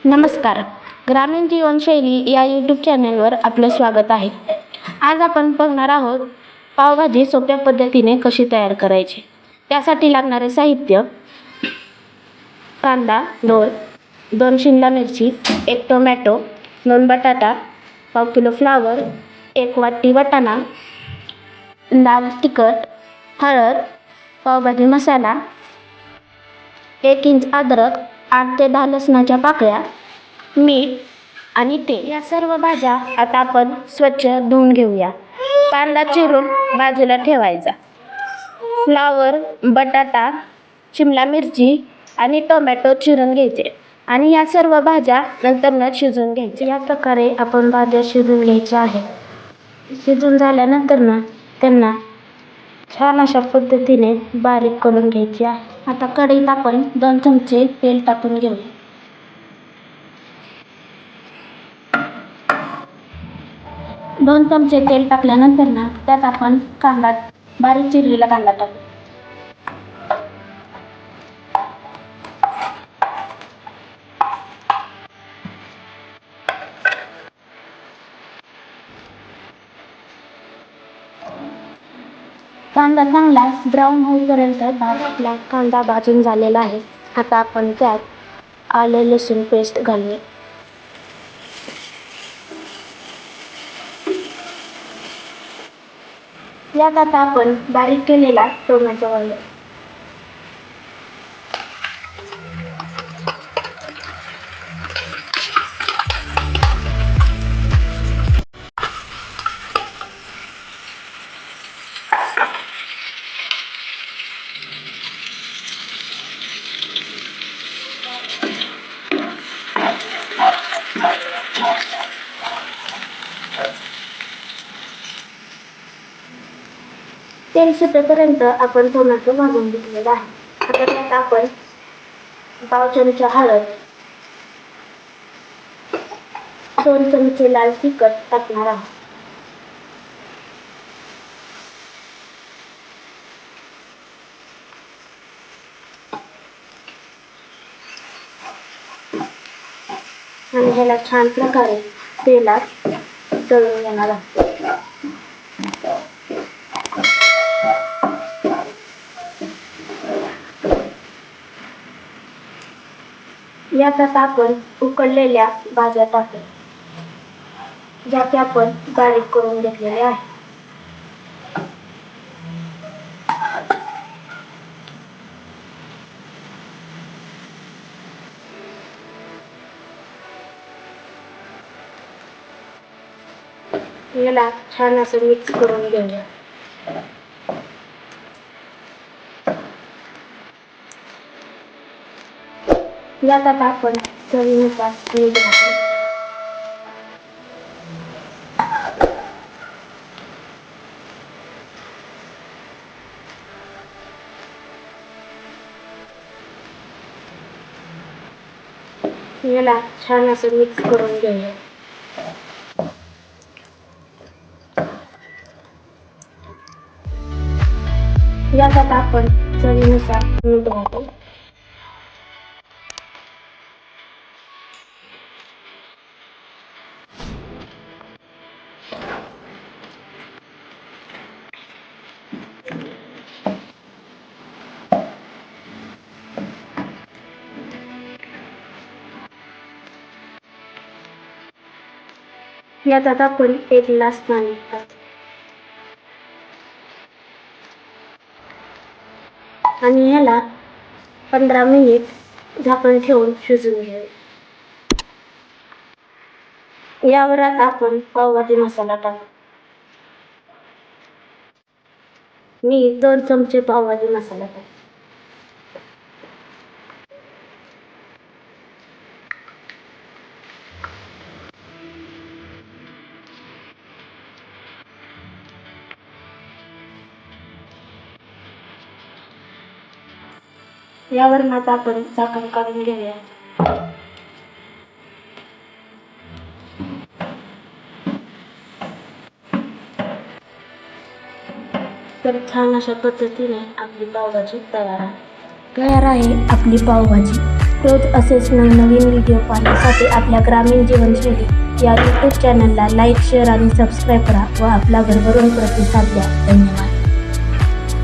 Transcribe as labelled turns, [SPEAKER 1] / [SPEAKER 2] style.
[SPEAKER 1] नमस्कार. ग्रामीण जीवनशैली या यूट्यूब चॅनलवर आपलं स्वागत आहे. आज आपण बघणार आहोत पावभाजी सोप्या पद्धतीने कशी तयार करायची. त्यासाठी लागणारे साहित्य: कांदा 2 शिमला मिरची, 1 टोमॅटो, 2 बटाटा, पाव किलो फ्लावर, 1 वाटी वाटाणा, लाल तिखट, हळद, पावभाजी मसाला, 1 इंच अद्रक, 8 ते 10 लसणाच्या पाकळ्या, मीठ आणि तेल. या सर्व भाज्या आता आपण स्वच्छ धुवून घेऊया. कांदा चिरून बाजूला ठेवायचा. फ्लावर, बटाटा, शिमला मिरची आणि टोमॅटो चिरून घ्यायचे आणि या सर्व भाज्या नंतर शिजवून घ्यायच्या. या प्रकारे आपण भाज्या शिजवून घ्यायच्या आहेत. शिजून झाल्यानंतर त्यांना छान अशा पद्धतीने बारीक करून घ्यायची आहे. आता कढईत आपण 2 चमचे तेल टाकून घेऊया. दोन चमचे तेल टाकल्यानंतर त्यात आपण बारीक चिरलेला कांदा टाकू. कांदा चांगला ब्राऊन होईपर्यंत आपला कांदा भाजून झालेला आहे. आता आपण त्यात आलं लसूण पेस्ट घालूया. यात आता आपण बारीक केलेला टोमॅटो घालूया. तेल सुटेपर्यंत आपण टोमॅटो भाजून घेतलेला आहे. आता त्यात आपण पाव चमचा हळद, 2 चमचे लाल तिखट टाकणार आहोत. आणि ह्याला छान प्रकारे तेलात तळून घेणार आहोत. यात आता आपण उकडलेल्या भाज्या टाकूया, ज्या की आपण बारीक करून घेतलेल्या आहेत. याला छान असं मिक्स करून घेऊया. यात आता आपण चवीनुसार मीठ घालू. याला छान असं मिक्स करून घेऊया. यात आता आपण चवीनुसार मीठ घालू. यात आता आपण 1 ग्लास पाणी टाकू आणि ह्याला 15 मिनिट झाकण ठेवून शिजवून घ्यावे. यावर आता आपण पावभाजी मसाला टाकू. मी 2 चमचे पावभाजी मसाला टाकू. यावर आता आपण झाकण काढून घेऊया. तर छान अशा पद्धतीने आपली पावभाजी तयार आहे. आपली पावभाजी. रोज असेच नवनवीन व्हिडिओ पाहण्यासाठी आपल्या ग्रामीण जीवनशैली या यूट्यूब चॅनलला लाईक, शेअर आणि सबस्क्राईब करा व आपला भरभरून प्रतिसाद द्या. धन्यवाद.